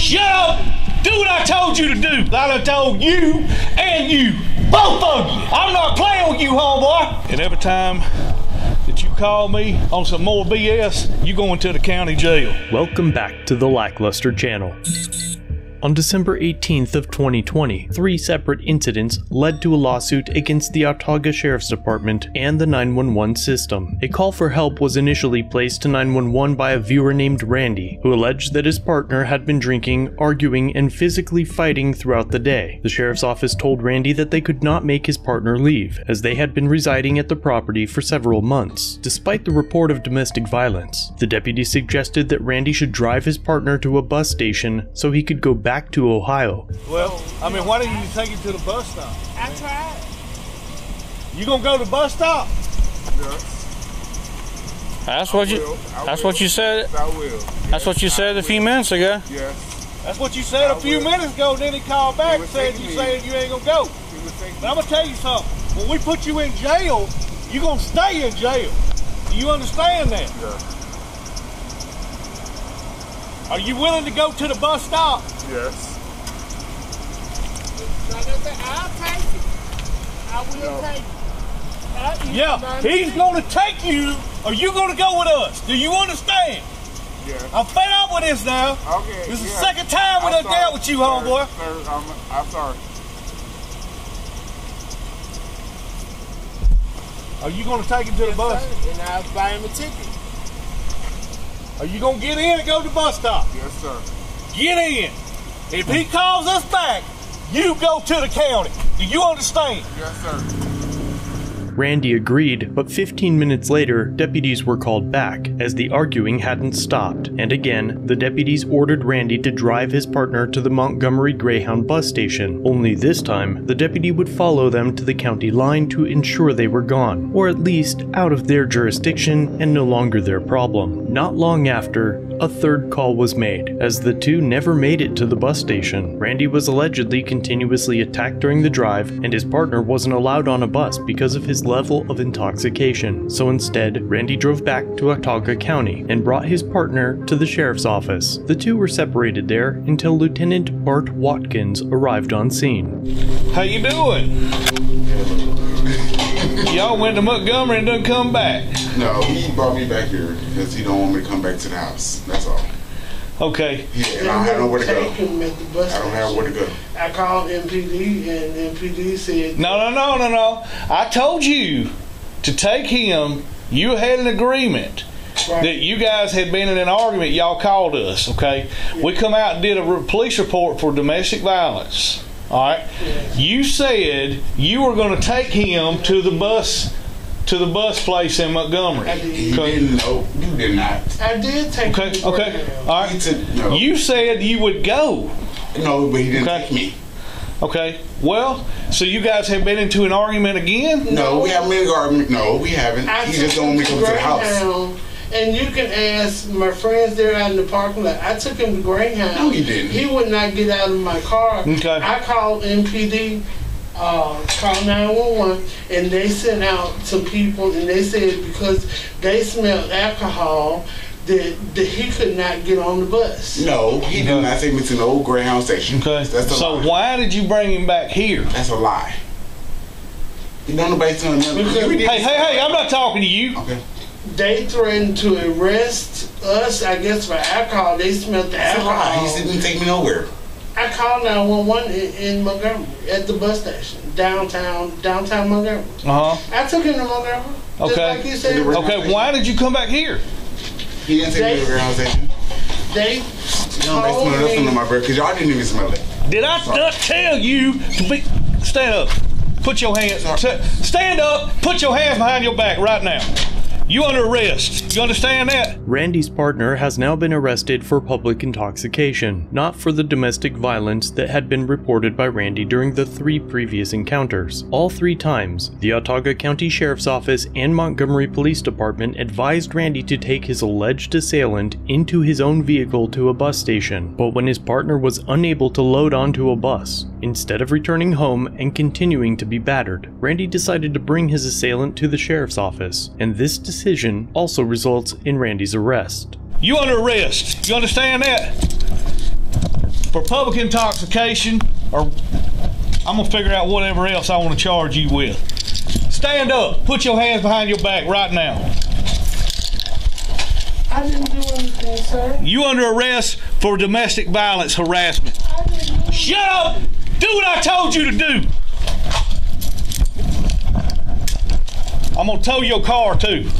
Shut up! Do what I told you to do. I done told you and you, both of you. I'm not playing with you, homeboy. And every time that you call me on some more BS, you going to the county jail. Welcome back to the LackLuster channel. On December 18th of 2020, 3 separate incidents led to a lawsuit against the Autauga Sheriff's Department and the 911 system. A call for help was initially placed to 911 by a viewer named Randy, who alleged that his partner had been drinking, arguing, and physically fighting throughout the day. The sheriff's office told Randy that they could not make his partner leave, as they had been residing at the property for several months. Despite the report of domestic violence, the deputy suggested that Randy should drive his partner to a bus station so he could go back to Ohio. Well, I mean, why didn't you take him to the bus stop? I tried. You gonna go to the bus stop? Yes. That's what you said. I will. That's what you said a few minutes ago. Yes. That's what you said a few minutes ago. Then he called back and said you ain't gonna go. But I'm gonna tell you something. When we put you in jail, you gonna stay in jail. Do you understand that? Yeah. Are you willing to go to the bus stop? Yes. I'll take it. I will take it. Yeah, he's gonna take you, or you gonna go with us. Do you understand? Yeah. I'm fed up with this now. Okay. This is the second time we done dealt with you, homeboy. Sir, I'm sorry. Are you gonna take him to the bus? Sir, and I'll buy him a ticket. Are you gonna get in and go to the bus stop? Yes, sir. Get in. If he calls us back, you go to the county. Do you understand? Yes, sir. Randy agreed, but 15 minutes later, deputies were called back, as the arguing hadn't stopped, and again, the deputies ordered Randy to drive his partner to the Montgomery Greyhound bus station, only this time, the deputy would follow them to the county line to ensure they were gone, or at least out of their jurisdiction and no longer their problem. Not long after, a third call was made, as the two never made it to the bus station. Randy was allegedly continuously attacked during the drive, and his partner wasn't allowed on a bus because of his level of intoxication. So instead, Randy drove back to Autauga County and brought his partner to the sheriff's office. The two were separated there until Lieutenant Bart Watkins arrived on scene. How you doing? Y'all went to Montgomery and done come back. No, he brought me back here because he don't want me to come back to the house. That's all. Okay. Yeah, and I don't have nowhere to go. Him at the bus I don't have where to go. I called MPD and MPD said... No. I told you to take him. You had an agreement that you guys had been in an argument. Y'all called us, okay? Yeah. We come out and did a police report for domestic violence. All right. Yes. You said you were going to take him to the bus place in Montgomery. I did. You didn't know. You did not. I did take him. Okay. All right. No. You said you would go. No, but he didn't take me. Okay. Well, so you guys have been into an argument again? No, we haven't been in an argument. No, we haven't. He just don't want me to come to the house. And you can ask my friends there out in the parking lot. I took him to Greyhound. No, you didn't. He would not get out of my car. Okay. I called MPD, called 911, and they sent out some people, and they said because they smelled alcohol, that he could not get on the bus. No, he did not take me to the old Greyhound station. Okay. That's a so lie. Why did you bring him back here? That's a lie. You don't nobody telling me. Hey, I'm not talking to you. Okay. They threatened to arrest us, I guess, for alcohol. They smelled the alcohol. He didn't take me nowhere. I called 911 in Montgomery at the bus station, downtown Montgomery. I took him to Montgomery. Okay. Just like you said. Okay. Why did you come back here? He didn't take me to the ground station. They told me. My breath, because y'all didn't even smell it. Did I not tell you to be? Stand up. Put your hands. Stand up. Put your hands behind your back right now. You under arrest. You understand that? Randy's partner has now been arrested for public intoxication, not for the domestic violence that had been reported by Randy during the 3 previous encounters. All 3 times, the Autauga County Sheriff's Office and Montgomery Police Department advised Randy to take his alleged assailant into his own vehicle to a bus station, but when his partner was unable to load onto a bus, instead of returning home and continuing to be battered, Randy decided to bring his assailant to the sheriff's office, and this decision also results in Randy's arrest. You under arrest. You understand that? for public intoxication, or I'm gonna figure out whatever else I want to charge you with. Stand up. Put your hands behind your back right now. I didn't do anything, sir. You under arrest for domestic violence harassment. I didn't do Shut up! Do what I told you to do. I'm gonna tow your car too.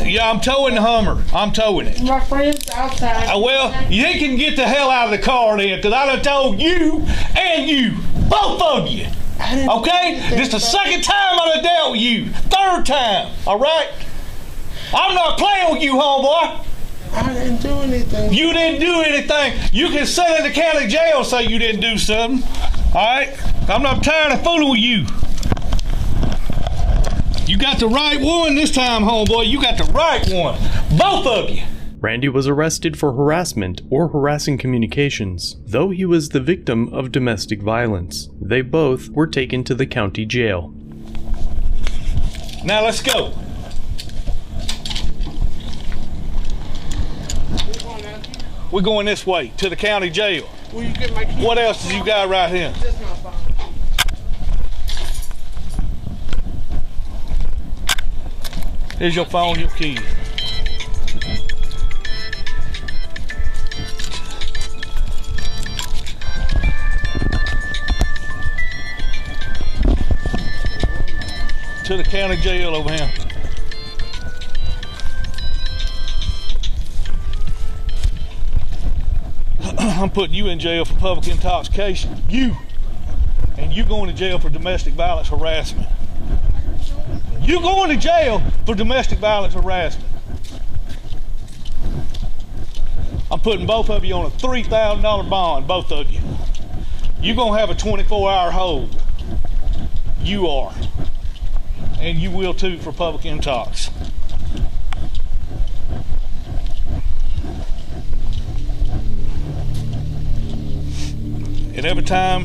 Yeah, I'm towing the Hummer. I'm towing it. My friend's outside. Well, you can get the hell out of the car then, because I done told you and you, both of you. Okay? This is the second time I done dealt with you. Third time, all right? I'm not playing with you, homeboy. I didn't do anything. You didn't do anything. You can sit in the county jail and say you didn't do something. All right? I'm not tired of fooling with you. You got the right one this time, homeboy. You got the right one. Both of you. Randy was arrested for harassment or harassing communications, though he was the victim of domestic violence. They both were taken to the county jail. Now let's go. We're going this way to the county jail. Will you get my keys? What else do you got right here? Just my phone. Here's your phone, your keys. To the county jail over here. I'm putting you in jail for public intoxication. You. And you going to jail for domestic violence harassment. You going to jail for domestic violence harassment. I'm putting both of you on a $3,000 bond, both of you. You're going to have a 24-hour hold. You are. And you will too for public intox. And every time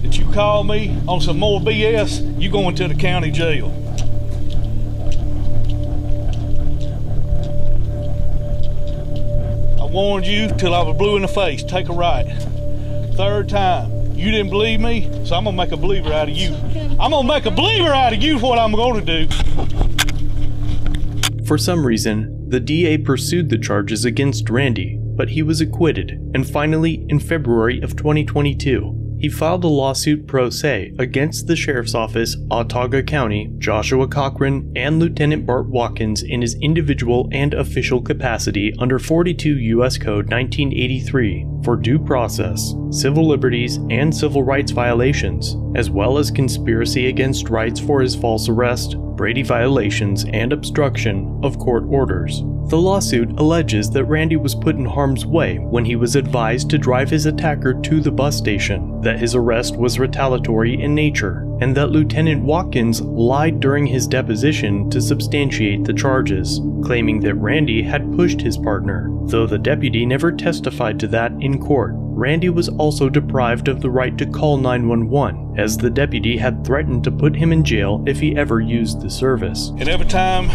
that you call me on some more BS, you going to the county jail. I warned you till I was blue in the face. Take a right. Third time. You didn't believe me, so I'm gonna make a believer out of you. I'm gonna make a believer out of you is what I'm gonna do. For some reason, the DA pursued the charges against Randy, but he was acquitted, and finally, in February of 2022, he filed a lawsuit pro se against the Sheriff's Office, Autauga County, Joshua Cochran, and Lieutenant Bart Watkins in his individual and official capacity under 42 U.S. Code 1983 for due process, civil liberties, and civil rights violations, as well as conspiracy against rights for his false arrest, Brady violations, and obstruction of court orders. The lawsuit alleges that Randy was put in harm's way when he was advised to drive his attacker to the bus station, that his arrest was retaliatory in nature, and that Lieutenant Watkins lied during his deposition to substantiate the charges, claiming that Randy had pushed his partner, though the deputy never testified to that in court. Randy was also deprived of the right to call 911, as the deputy had threatened to put him in jail if he ever used the service. And every time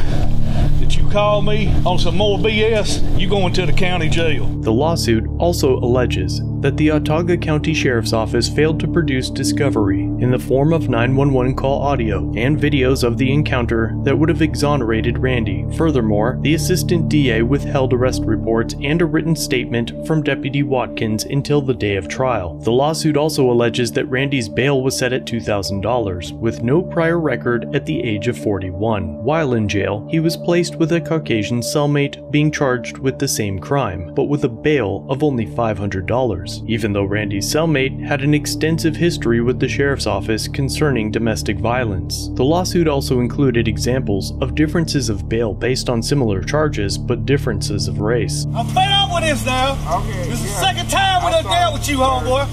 that you call me on some more BS, you going to the county jail. The lawsuit also alleges that the Autauga County Sheriff's Office failed to produce discovery in the form of 911 call audio and videos of the encounter that would have exonerated Randy. Furthermore, the assistant DA withheld arrest reports and a written statement from Deputy Watkins until the day of trial. The lawsuit also alleges that Randy's bail was set at $2,000, with no prior record at the age of 41. While in jail, he was placed with a Caucasian cellmate being charged with the same crime, but with a bail of only $500, even though Randy's cellmate had an extensive history with the sheriff's office concerning domestic violence. The lawsuit also included examples of differences of bail based on similar charges, but differences of race. I'm fed up with this now. Okay. This is the second time we done dealt with you, homeboy.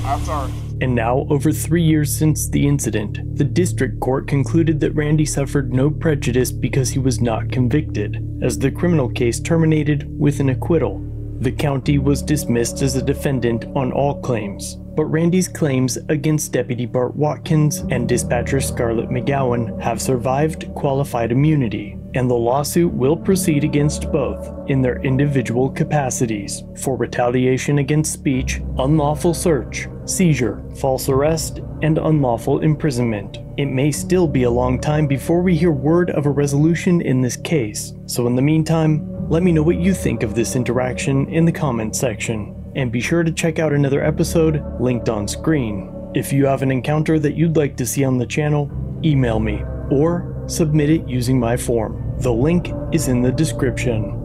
I'm sorry. And now, over 3 years since the incident, the district court concluded that Randy suffered no prejudice because he was not convicted, as the criminal case terminated with an acquittal. The county was dismissed as a defendant on all claims, but Randy's claims against Deputy Bart Watkins and Dispatcher Scarlett McGowan have survived qualified immunity. and the lawsuit will proceed against both in their individual capacities for retaliation against speech, unlawful search, seizure, false arrest, and unlawful imprisonment. It may still be a long time before we hear word of a resolution in this case, so in the meantime, let me know what you think of this interaction in the comments section, and be sure to check out another episode linked on screen. If you have an encounter that you'd like to see on the channel, email me or submit it using my form. The link is in the description.